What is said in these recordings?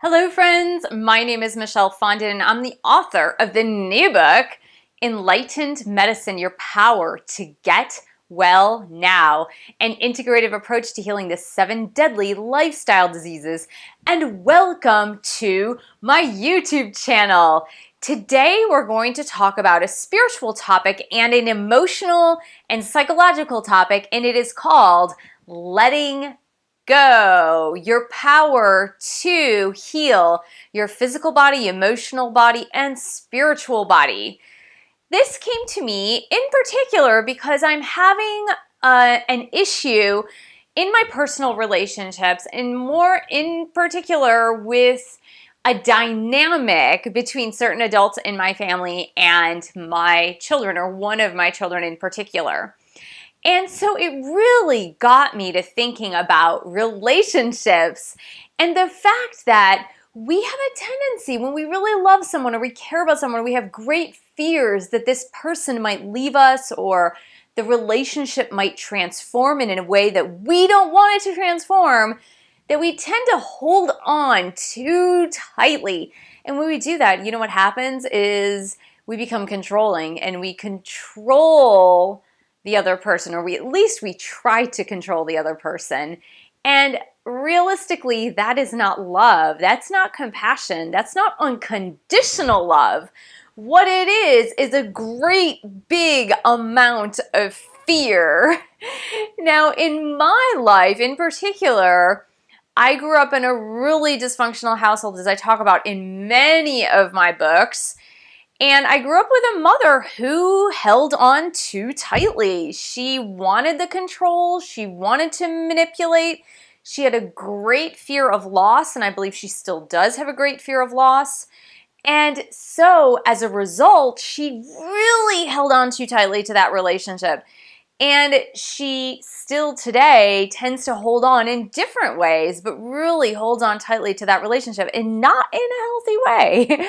Hello friends, my name is Michelle Fondin and I'm the author of the new book, Enlightened Medicine, Your Power to Get Well Now, an integrative approach to healing the 7 deadly lifestyle diseases. And welcome to my YouTube channel. Today we're going to talk about a spiritual topic and an emotional and psychological topic, and it is called letting go, your power to heal your physical body, emotional body, and spiritual body. This came to me in particular because I'm having an issue in my personal relationships, and more in particular with a dynamic between certain adults in my family and my children, or one of my children in particular. And so it really got me to thinking about relationships and the fact that we have a tendency when we really love someone or we care about someone, or we have great fears that this person might leave us or the relationship might transform in a way that we don't want it to transform, that we tend to hold on too tightly. And when we do that, you know what happens is we become controlling, and we control the other person, or at least we try to control the other person. And realistically, that is not love. That's not compassion. That's not unconditional love. What it is a great big amount of fear. Now, in my life in particular, I grew up in a really dysfunctional household, as I talk about in many of my books. And I grew up with a mother who held on too tightly. She wanted the control. She wanted to manipulate. She had a great fear of loss, and I believe she still does have a great fear of loss. And so, as a result, she really held on too tightly to that relationship. And she still today tends to hold on in different ways, but really holds on tightly to that relationship, and not in a healthy way.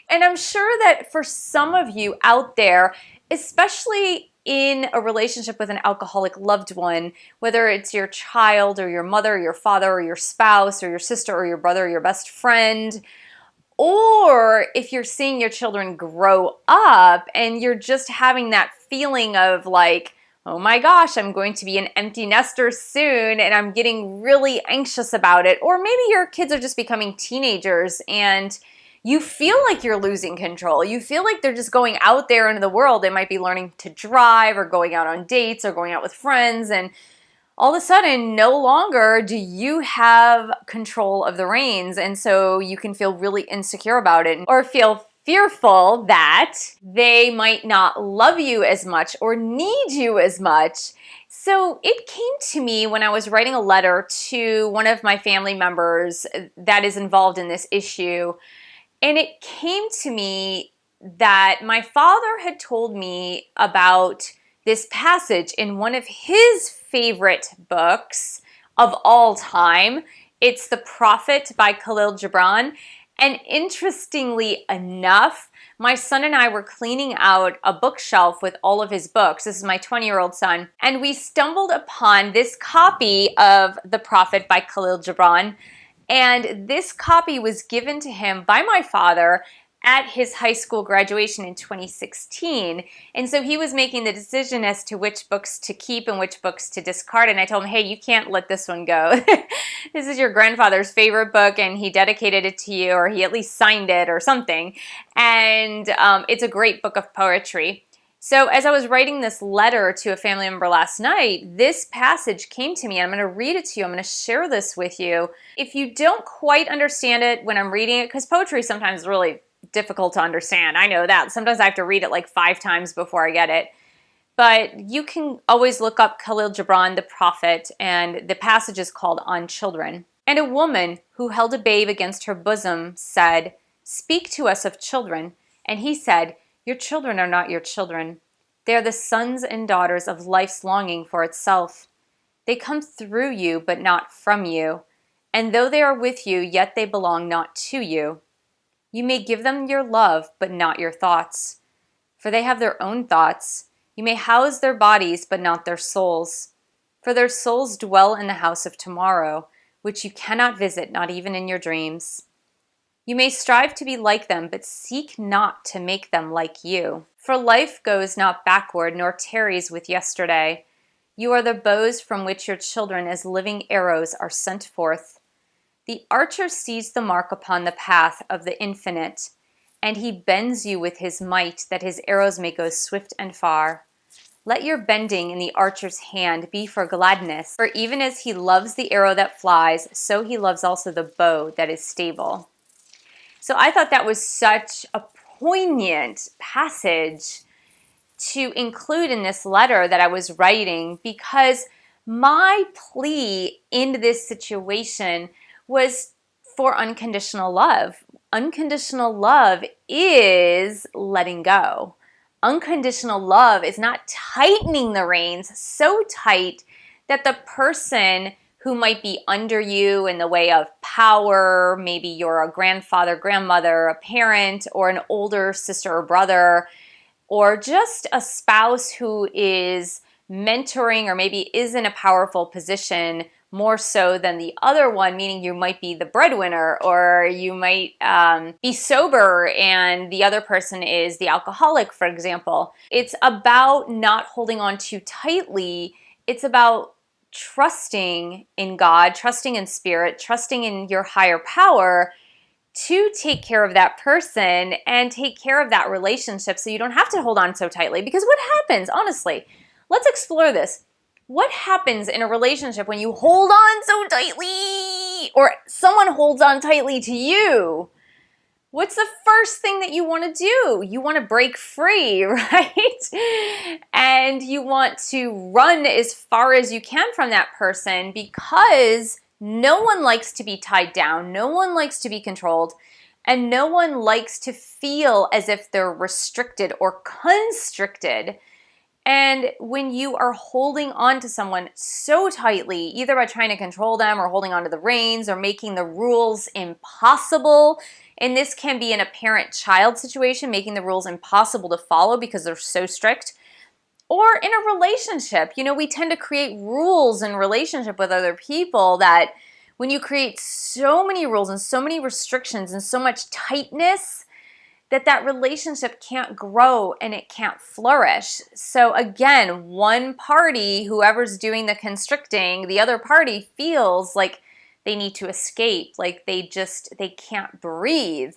And I'm sure that for some of you out there, especially in a relationship with an alcoholic loved one, whether it's your child or your mother or your father or your spouse or your sister or your brother or your best friend, or if you're seeing your children grow up and you're just having that feeling of like, oh my gosh, I'm going to be an empty nester soon and I'm getting really anxious about it. Or maybe your kids are just becoming teenagers and you feel like you're losing control. You feel like they're just going out there into the world. They might be learning to drive or going out on dates or going out with friends, and all of a sudden, no longer do you have control of the reins, and so you can feel really insecure about it or feel fearful that they might not love you as much or need you as much. So it came to me when I was writing a letter to one of my family members that is involved in this issue, and it came to me that my father had told me about this passage in one of his favorite books of all time. It's The Prophet by Kahlil Gibran. And interestingly enough, my son and I were cleaning out a bookshelf with all of his books. This is my 20-year-old son. And we stumbled upon this copy of The Prophet by Kahlil Gibran. And this copy was given to him by my father at his high school graduation in 2016. And so he was making the decision as to which books to keep and which books to discard. And I told him, hey, you can't let this one go. This is your grandfather's favorite book, and he dedicated it to you, or he at least signed it or something. And it's a great book of poetry. So as I was writing this letter to a family member last night, this passage came to me. I'm going to read it to you. I'm going to share this with you. If you don't quite understand it when I'm reading it, because poetry sometimes is really difficult to understand. I know that. Sometimes I have to read it like 5 times before I get it. But you can always look up Kahlil Gibran The Prophet, and the passage is called On Children. And a woman who held a babe against her bosom said, "Speak to us of children." And he said, "Your children are not your children. They are the sons and daughters of life's longing for itself. They come through you, but not from you. And though they are with you, yet they belong not to you. You may give them your love, but not your thoughts. For they have their own thoughts. You may house their bodies, but not their souls. For their souls dwell in the house of tomorrow, which you cannot visit, not even in your dreams. You may strive to be like them, but seek not to make them like you. For life goes not backward, nor tarries with yesterday. You are the bows from which your children as living arrows are sent forth. The archer sees the mark upon the path of the infinite, and he bends you with his might that his arrows may go swift and far. Let your bending in the archer's hand be for gladness, for even as he loves the arrow that flies, so he loves also the bow that is stable. So I thought that was such a poignant passage to include in this letter that I was writing, because my plea in this situation was for unconditional love. Unconditional love is letting go. Unconditional love is not tightening the reins so tight that the person who might be under you in the way of power, maybe you're a grandfather, grandmother, a parent, or an older sister or brother, or just a spouse who is mentoring or maybe is in a powerful position more so than the other one, meaning you might be the breadwinner, or you might be sober and the other person is the alcoholic, for example. It's about not holding on too tightly. It's about trusting in God, trusting in spirit, trusting in your higher power to take care of that person and take care of that relationship so you don't have to hold on so tightly. Because what happens, honestly, let's explore this. What happens in a relationship when you hold on so tightly, or someone holds on tightly to you? What's the first thing that you want to do? You want to break free, right? And you want to run as far as you can from that person, because no one likes to be tied down. No one likes to be controlled. And no one likes to feel as if they're restricted or constricted. And when you are holding on to someone so tightly, either by trying to control them or holding on to the reins or making the rules impossible, and this can be in a parent-child situation, making the rules impossible to follow because they're so strict, or in a relationship. You know, we tend to create rules in relationship with other people that when you create so many rules and so many restrictions and so much tightness, that relationship can't grow and it can't flourish. So again, one party, whoever's doing the constricting, the other party feels like they need to escape, like they can't breathe.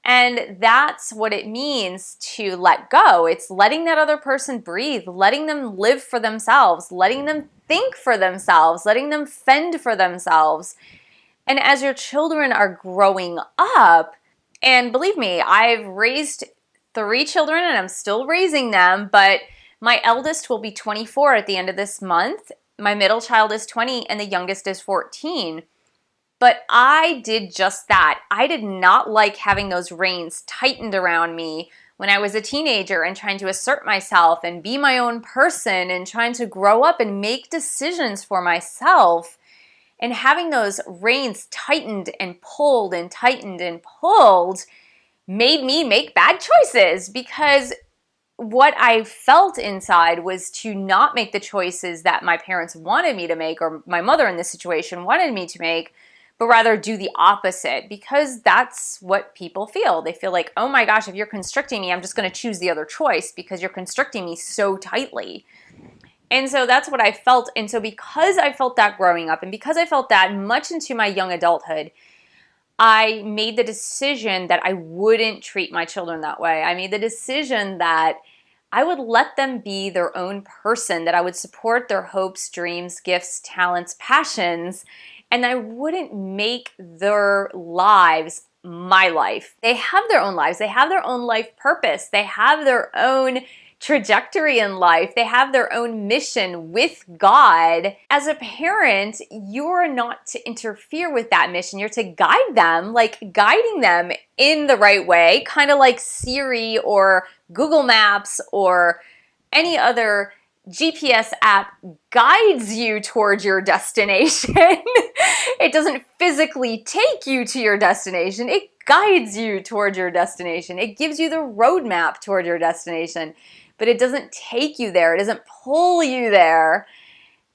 And that's what it means to let go. It's letting that other person breathe, letting them live for themselves, letting them think for themselves, letting them fend for themselves. And as your children are growing up, and believe me, I've raised 3 children and I'm still raising them, but my eldest will be 24 at the end of this month. My middle child is 20 and the youngest is 14. But I did just that. I did not like having those reins tightened around me when I was a teenager and trying to assert myself and be my own person and trying to grow up and make decisions for myself. And having those reins tightened and pulled and tightened and pulled made me make bad choices, because what I felt inside was to not make the choices that my parents wanted me to make, or my mother in this situation wanted me to make, but rather do the opposite, because that's what people feel. They feel like, oh my gosh, if you're constricting me, I'm just going to choose the other choice because you're constricting me so tightly. And so that's what I felt. And so because I felt that growing up, and because I felt that much into my young adulthood, I made the decision that I wouldn't treat my children that way. I made the decision that I would let them be their own person, that I would support their hopes, dreams, gifts, talents, passions, and I wouldn't make their lives my life. They have their own lives. They have their own life purpose. They have their own trajectory in life. They have their own mission with God. As a parent, you're not to interfere with that mission. You're to guide them, like guiding them in the right way, kind of like Siri or Google Maps or any other GPS app guides you towards your destination. It doesn't physically take you to your destination. It guides you towards your destination. It gives you the roadmap toward your destination, but it doesn't take you there. It doesn't pull you there.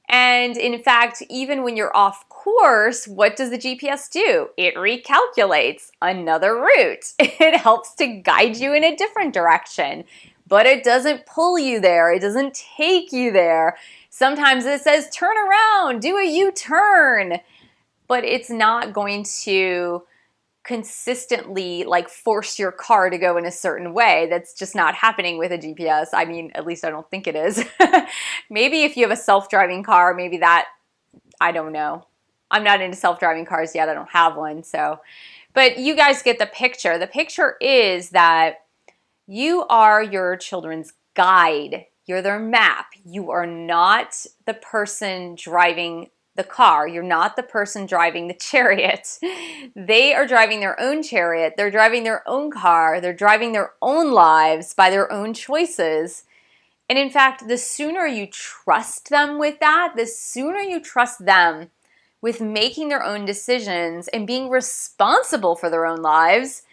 And in fact, even when you're off course, what does the GPS do? It recalculates another route. It helps to guide you in a different direction, but it doesn't pull you there. It doesn't take you there. Sometimes it says, turn around, do a U-turn, but it's not going to consistently like force your car to go in a certain way. That's just not happening with a GPS. I mean, at least I don't think it is. Maybe if you have a self-driving car, maybe that, I don't know. I'm not into self-driving cars yet. I don't have one. So, but you guys get the picture. The picture is that you are your children's guide. You're their map. You are not the person driving the car. You're not the person driving the chariot. They are driving their own chariot. They're driving their own car. They're driving their own lives by their own choices. And in fact, the sooner you trust them with that, the sooner you trust them with making their own decisions and being responsible for their own lives,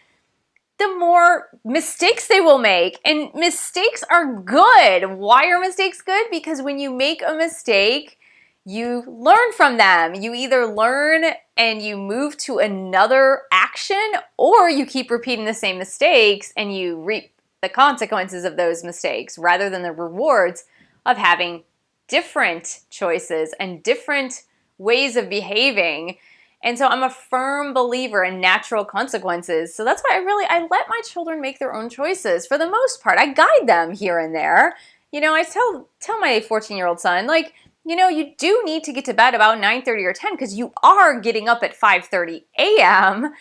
the more mistakes they will make. And mistakes are good. Why are mistakes good? Because when you make a mistake, you learn from them. You either learn and you move to another action, or you keep repeating the same mistakes and you reap the consequences of those mistakes rather than the rewards of having different choices and different ways of behaving. And so I'm a firm believer in natural consequences. So that's why I let my children make their own choices for the most part. I guide them here and there. You know, I tell my 14-year-old son, like, you know, you do need to get to bed about 9:30 or 10 because you are getting up at 5:30 a.m.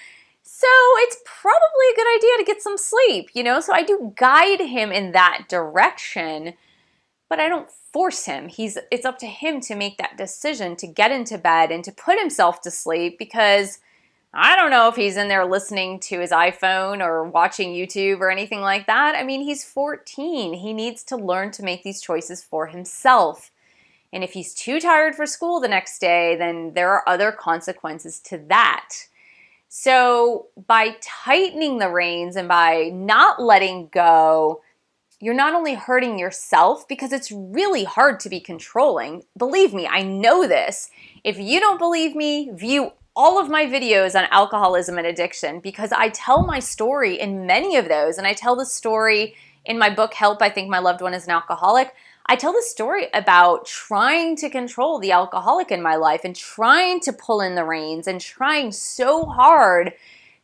So it's probably a good idea to get some sleep, you know? So I do guide him in that direction, but I don't force him. It's up to him to make that decision to get into bed and to put himself to sleep, because I don't know if he's in there listening to his iPhone or watching YouTube or anything like that. I mean, he's 14. He needs to learn to make these choices for himself. And if he's too tired for school the next day, then there are other consequences to that. So by tightening the reins and by not letting go, you're not only hurting yourself, because it's really hard to be controlling. Believe me, I know this. If you don't believe me, view all of my videos on alcoholism and addiction, because I tell my story in many of those. And I tell the story in my book, Help, I Think My Loved One is an Alcoholic. I tell the story about trying to control the alcoholic in my life and trying to pull in the reins and trying so hard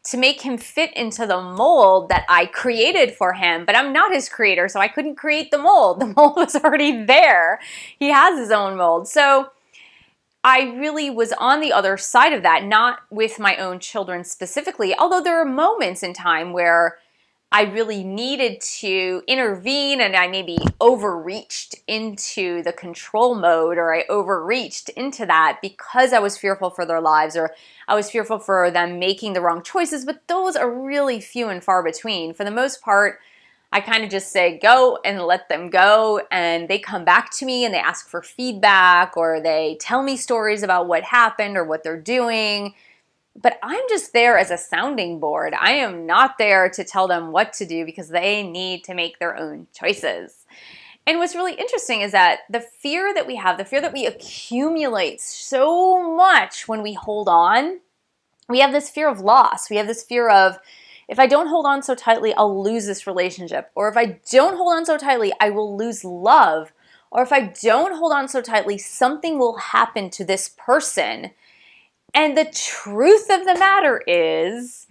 to make him fit into the mold that I created for him. But I'm not his creator, so I couldn't create the mold. The mold was already there. He has his own mold. So I really was on the other side of that, not with my own children specifically, although there are moments in time where I really needed to intervene and I maybe overreached into the control mode, or I overreached into that because I was fearful for their lives, or I was fearful for them making the wrong choices. But those are really few and far between. For the most part, I kind of just say go and let them go, and they come back to me and they ask for feedback, or they tell me stories about what happened or what they're doing. But I'm just there as a sounding board. I am not there to tell them what to do, because they need to make their own choices. And what's really interesting is that the fear that we have, the fear that we accumulate so much when we hold on, we have this fear of loss. We have this fear of, if I don't hold on so tightly, I'll lose this relationship. Or if I don't hold on so tightly, I will lose love. Or if I don't hold on so tightly, something will happen to this person. And the truth of the matter is,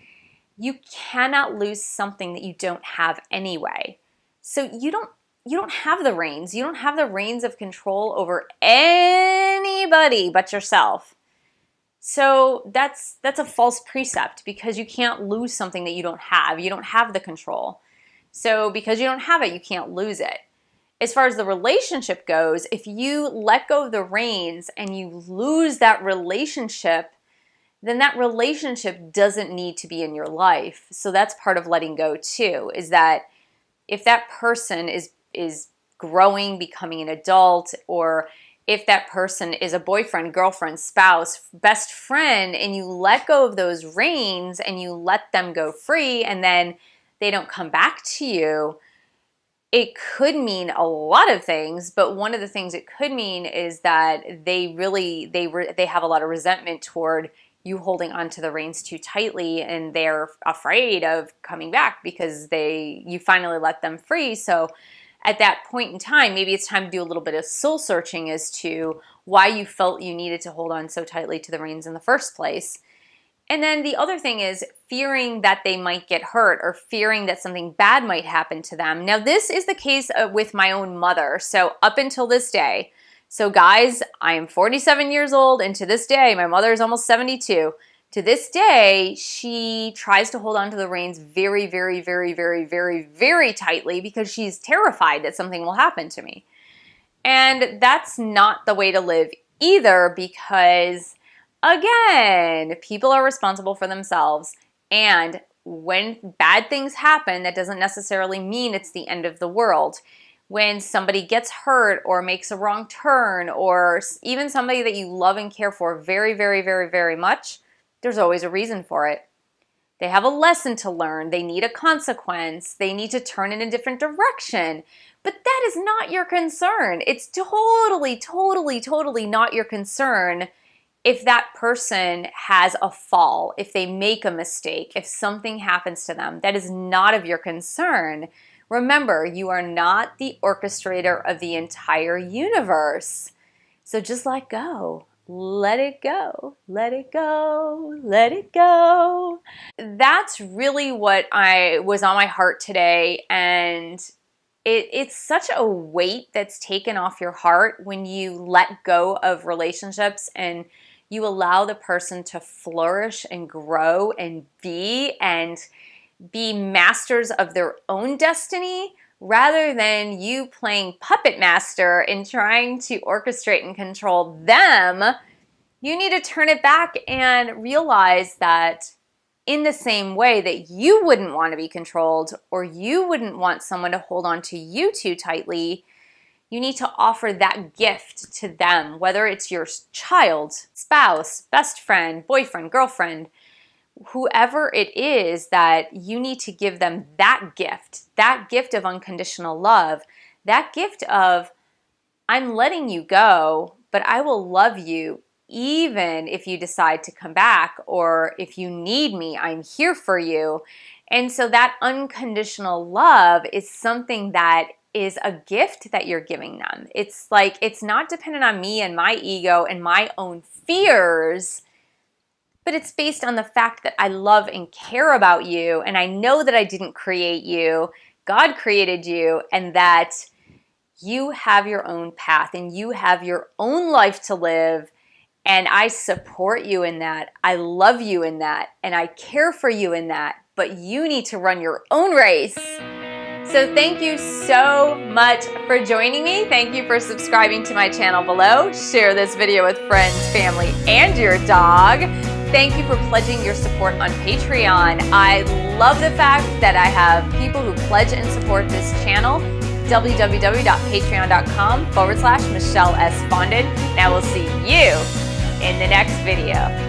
you cannot lose something that you don't have anyway. So you don't have the reins. You don't have the reins of control over anybody but yourself. So that's a false precept, because you can't lose something that you don't have. You don't have the control. So because you don't have it, you can't lose it. As far as the relationship goes, if you let go of the reins and you lose that relationship, then that relationship doesn't need to be in your life. So that's part of letting go too, is that if that person is growing, becoming an adult, or if that person is a boyfriend, girlfriend, spouse, best friend, and you let go of those reins and you let them go free, and then they don't come back to you, it could mean a lot of things, but one of the things it could mean is that they have a lot of resentment toward you holding onto the reins too tightly, and they're afraid of coming back because you finally let them free. So at that point in time, maybe it's time to do a little bit of soul searching as to why you felt you needed to hold on so tightly to the reins in the first place. And then the other thing is fearing that they might get hurt or fearing that something bad might happen to them. Now, this is the case with my own mother. So up until this day, so guys, I am 47 years old, and to this day, my mother is almost 72. To this day, she tries to hold on to the reins very, very, very, very, very, very tightly because she's terrified that something will happen to me. And that's not the way to live either, because again, people are responsible for themselves, and when bad things happen, that doesn't necessarily mean it's the end of the world. When somebody gets hurt or makes a wrong turn, or even somebody that you love and care for very, very, very, very much, there's always a reason for it. They have a lesson to learn. They need a consequence. They need to turn in a different direction. But that is not your concern. It's totally, totally, totally not your concern if that person has a fall, if they make a mistake, if something happens to them. That is not of your concern. Remember, you are not the orchestrator of the entire universe. So just let go. Let it go. Let it go. Let it go. That's really what was on my heart today, and it's such a weight that's taken off your heart when you let go of relationships and you allow the person to flourish and grow and be masters of their own destiny, rather than you playing puppet master and trying to orchestrate and control them. You need to turn it back and realize that in the same way that you wouldn't want to be controlled, or you wouldn't want someone to hold on to you too tightly, you need to offer that gift to them, whether it's your child, spouse, best friend, boyfriend, girlfriend, whoever it is, that you need to give them that gift of unconditional love, that gift of, I'm letting you go, but I will love you even if you decide to come back, or if you need me, I'm here for you. And so that unconditional love is something that is a gift that you're giving them. It's like, it's not dependent on me and my ego and my own fears, but it's based on the fact that I love and care about you, and I know that I didn't create you. God created you, and that you have your own path and you have your own life to live, and I support you in that. I love you in that, and I care for you in that, but you need to run your own race. So thank you so much for joining me. Thank you for subscribing to my channel below. Share this video with friends, family, and your dog. Thank you for pledging your support on Patreon. I love the fact that I have people who pledge and support this channel. www.patreon.com/Michelle S. Fondin. And I will see you in the next video.